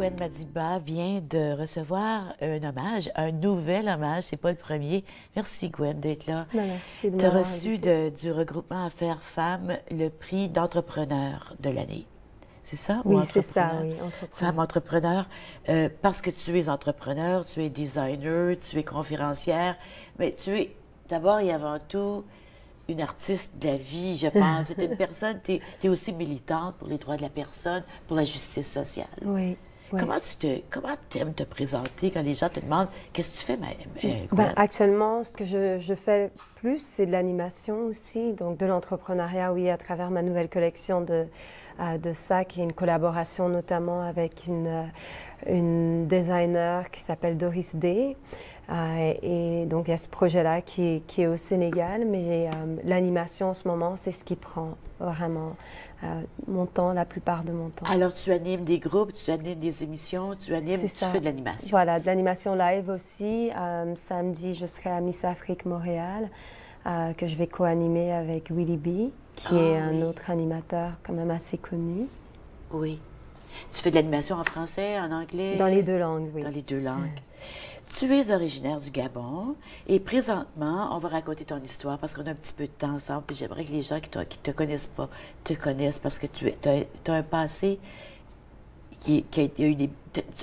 Gwen Madiba vient de recevoir un hommage, un nouvel hommage, c'est pas le premier. Merci Gwen d'être là. Merci de Tu as m'avoir reçu invitée. du regroupement Affaires Femmes le prix d'entrepreneur de l'année. C'est ça? Ou Oui, c'est ça, entrepreneur? oui, entrepreneur. Femme entrepreneur, parce que tu es entrepreneur, tu es designer, tu es conférencière, mais tu es d'abord et avant tout une artiste de la vie, je pense. C'est une personne, tu es aussi militante pour les droits de la personne, pour la justice sociale. Oui, oui. Comment t'aimes te présenter quand les gens te demandent qu'est-ce que tu fais, Ben, Gwen? actuellement, ce que je fais plus, c'est de l'animation aussi, donc de l'entrepreneuriat, oui, à travers ma nouvelle collection de sacs et une collaboration notamment avec une designer qui s'appelle Doris Day. Et donc, il y a ce projet-là qui est au Sénégal, mais l'animation en ce moment, c'est ce qui prend vraiment mon temps, la plupart de mon temps. Alors, tu animes des groupes, tu animes des émissions, tu fais de l'animation. Voilà, de l'animation live aussi. Samedi, je serai à Miss Afrique Montréal, que je vais co-animer avec Willy B, qui est un autre animateur quand même assez connu. Oui. Tu fais de l'animation en français, en anglais? Dans les deux langues, oui. Dans les deux langues. Tu es originaire du Gabon et présentement, on va raconter ton histoire parce qu'on a un petit peu de temps ensemble et j'aimerais que les gens qui te connaissent pas te connaissent parce que tu as un passé qui a eu des...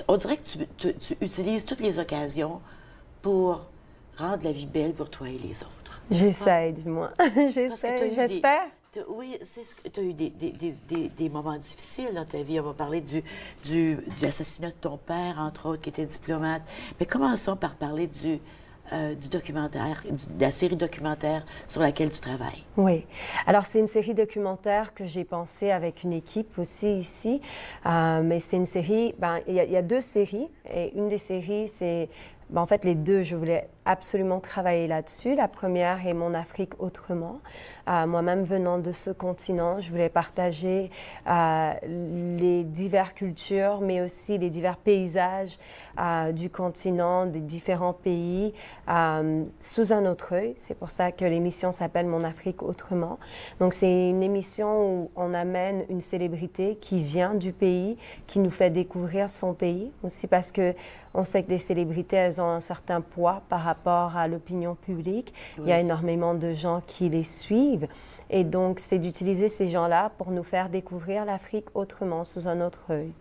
On dirait que tu utilises toutes les occasions pour rendre la vie belle pour toi et les autres. J'essaie, du moins. J'essaie, j'espère. Oui, tu as eu des moments difficiles dans ta vie. On va parler de l'assassinat de ton père, entre autres, qui était diplomate. Mais commençons par parler du documentaire, de la série documentaire sur laquelle tu travailles. Oui. Alors, c'est une série documentaire que j'ai pensée avec une équipe aussi ici. Mais c'est une série, il y a deux séries. Et une des séries, c'est... en fait, les deux, je voulais absolument travailler là-dessus. La première est Mon Afrique autrement. Moi-même venant de ce continent, je voulais partager les diverses cultures, mais aussi les divers paysages du continent, des différents pays, sous un autre œil. C'est pour ça que l'émission s'appelle Mon Afrique autrement. Donc, c'est une émission où on amène une célébrité qui vient du pays, qui nous fait découvrir son pays, aussi parce que on sait que des célébrités, elles ont un certain poids par rapport à l'opinion publique. Oui. Il y a énormément de gens qui les suivent. Et donc, c'est d'utiliser ces gens-là pour nous faire découvrir l'Afrique autrement, sous un autre œil.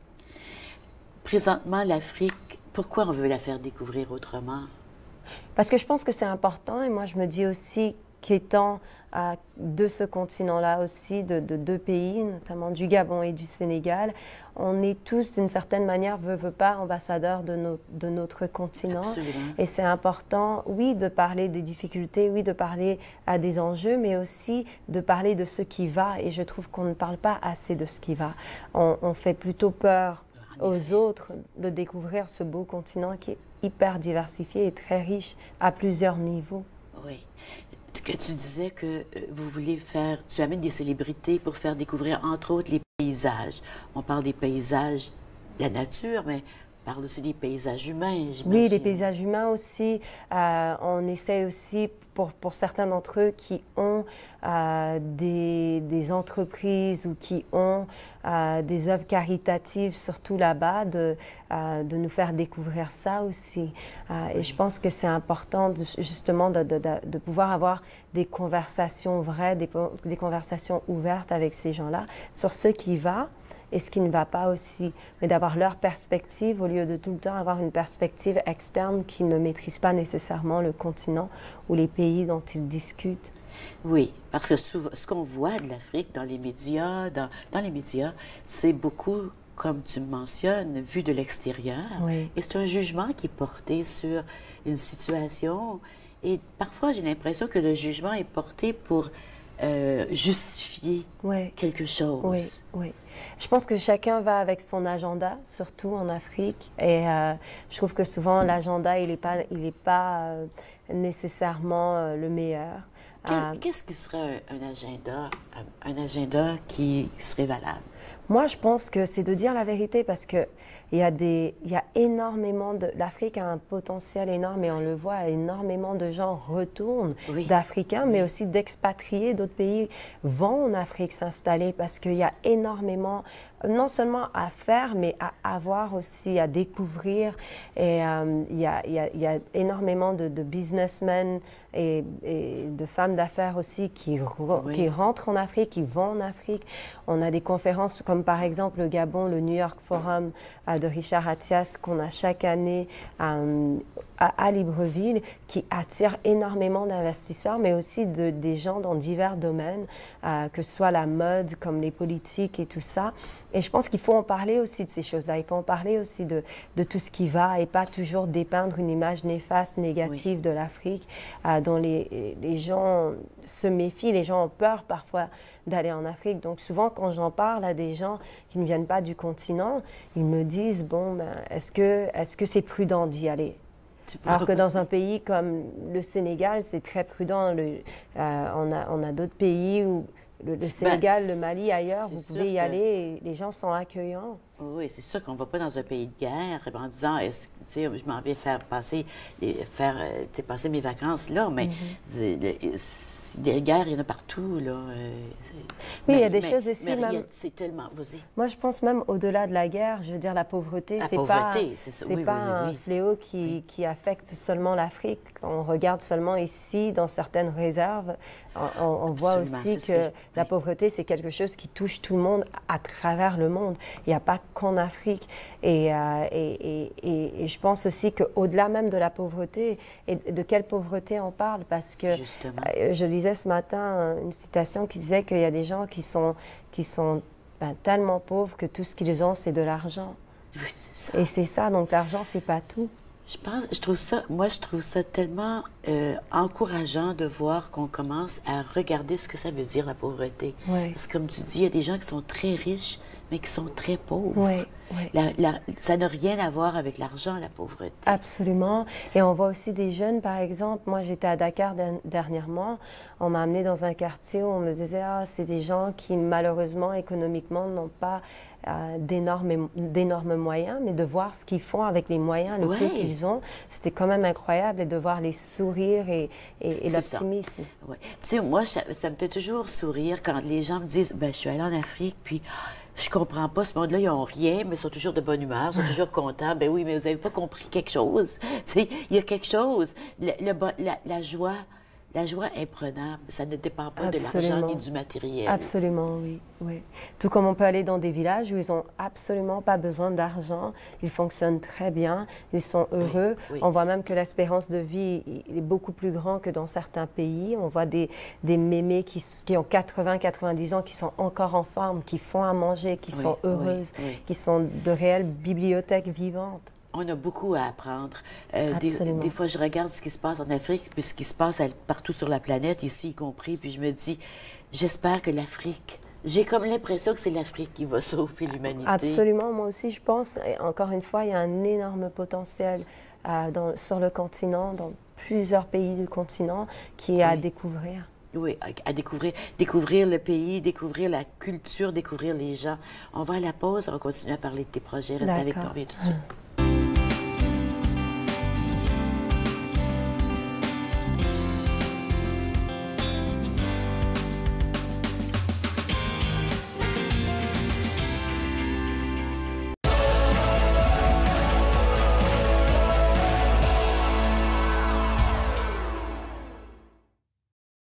Présentement, l'Afrique, pourquoi on veut la faire découvrir autrement? Parce que je pense que c'est important. Et moi, je me dis aussi qu'étant de ce continent-là aussi, de deux pays, notamment du Gabon et du Sénégal, on est tous, d'une certaine manière, veut pas, ambassadeurs de notre continent. Absolument. Et c'est important, oui, de parler des difficultés, oui, de parler à des enjeux, mais aussi de parler de ce qui va. Et je trouve qu'on ne parle pas assez de ce qui va. On fait plutôt peur aux autres de découvrir ce beau continent qui est hyper diversifié et très riche à plusieurs niveaux. Oui. Tu disais que vous voulez faire, tu amènes des célébrités pour faire découvrir, entre autres, les paysages. On parle des paysages, la nature, mais on parle aussi des paysages humains, j'imagine. Oui, les paysages humains aussi. On essaie aussi, pour certains d'entre eux qui ont des entreprises ou qui ont des œuvres caritatives, surtout là-bas, de nous faire découvrir ça aussi. Et je pense que c'est important, justement, de pouvoir avoir des conversations vraies, des conversations ouvertes avec ces gens-là sur ce qui va et ce qui ne va pas aussi, mais d'avoir leur perspective au lieu de tout le temps avoir une perspective externe qui ne maîtrise pas nécessairement le continent ou les pays dont ils discutent. Oui, parce que souvent, ce qu'on voit de l'Afrique dans les médias, dans les médias, c'est beaucoup, comme tu me mentionnes, vu de l'extérieur. Oui. Et c'est un jugement qui est porté sur une situation. Et parfois, j'ai l'impression que le jugement est porté pour justifier quelque chose. Oui, oui. Je pense que chacun va avec son agenda, surtout en Afrique. Et je trouve que souvent, l'agenda, il est pas nécessairement le meilleur. Qu'est-ce qui serait un agenda qui serait valable? Moi, je pense que c'est de dire la vérité parce que il y a énormément de... L'Afrique a un potentiel énorme et on le voit, énormément de gens retournent d'Africains, mais aussi d'expatriés d'autres pays vont en Afrique s'installer parce qu'il y a énormément, non seulement à faire, mais à avoir aussi, à découvrir. Et il y a énormément de businessmen et de femmes d'affaires aussi qui rentrent en Afrique, qui vont en Afrique. On a des conférences comme par exemple le Gabon, le New York Forum de Richard Attias qu'on a chaque année à Libreville, qui attire énormément d'investisseurs, mais aussi des gens dans divers domaines, que ce soit la mode, comme les politiques et tout ça. Et je pense qu'il faut en parler aussi de ces choses-là. Il faut en parler aussi de tout ce qui va et pas toujours dépeindre une image néfaste, négative de l'Afrique, dont les gens se méfient, les gens ont peur parfois d'aller en Afrique. Donc souvent, quand j'en parle à des gens qui ne viennent pas du continent, ils me disent, bon, ben, est-ce que c'est prudent d'y aller? Alors que dans un pays comme le Sénégal, c'est très prudent. On a d'autres pays où le Sénégal, le Mali, ailleurs, vous pouvez y aller et les gens sont accueillants. Oui, c'est sûr qu'on ne va pas dans un pays de guerre en disant, je m'en vais passer mes vacances là, mais des guerres, il y en a partout, là. Oui, il y a des choses aussi, même... C'est tellement... Vas-y. Moi, je pense même au-delà de la guerre, je veux dire, la pauvreté, c'est pas un fléau qui affecte seulement l'Afrique. On regarde seulement ici, dans certaines réserves, on voit aussi que la pauvreté, c'est quelque chose qui touche tout le monde à travers le monde. Il n'y a pas qu'en Afrique. Et je pense aussi qu'au-delà même de la pauvreté, et de quelle pauvreté on parle, parce que je lisais ce matin une citation qui disait qu'il y a des gens qui sont tellement pauvres que tout ce qu'ils ont, c'est de l'argent. Oui, c'est ça. Et c'est ça, donc l'argent, c'est pas tout. Je trouve ça tellement encourageant de voir qu'on commence à regarder ce que ça veut dire, la pauvreté. Oui. Parce que comme tu dis, il y a des gens qui sont très riches, mais qui sont très pauvres. Oui, oui. Ça n'a rien à voir avec l'argent, la pauvreté. Absolument. Et on voit aussi des jeunes, par exemple. Moi, j'étais à Dakar dernièrement. On m'a amené dans un quartier où on me disait « c'est des gens qui, malheureusement, économiquement, n'ont pas d'énormes moyens, mais de voir ce qu'ils font avec les moyens, le peu qu'ils ont, c'était quand même incroyable, et de voir les sourires et l'optimisme. Ouais. Tu sais, moi, ça me fait toujours sourire quand les gens me disent « je suis allée en Afrique, puis... » Je comprends pas, ce monde-là, ils n'ont rien, mais ils sont toujours de bonne humeur, ils sont toujours contents. Ben oui, mais vous n'avez pas compris quelque chose. Tu sais, il y a quelque chose. La joie est prenable. Ça ne dépend pas de l'argent ni du matériel. Absolument, oui, oui. Tout comme on peut aller dans des villages où ils n'ont absolument pas besoin d'argent. Ils fonctionnent très bien, ils sont heureux. Oui, oui. On voit même que l'espérance de vie est beaucoup plus grande que dans certains pays. On voit des mémés qui ont 80, 90 ans, qui sont encore en forme, qui font à manger, qui sont heureuses, qui sont de réelles bibliothèques vivantes. On a beaucoup à apprendre. Des fois, je regarde ce qui se passe en Afrique, puis ce qui se passe partout sur la planète, ici y compris, puis je me dis, j'espère que l'Afrique... J'ai comme l'impression que c'est l'Afrique qui va sauver l'humanité. Absolument, moi aussi, je pense. Et encore une fois, il y a un énorme potentiel sur le continent, dans plusieurs pays du continent, qui est à découvrir. Oui, à découvrir le pays, découvrir la culture, découvrir les gens. On va à la pause, on va continuer à parler de tes projets. Reste avec nous, on revient tout de suite.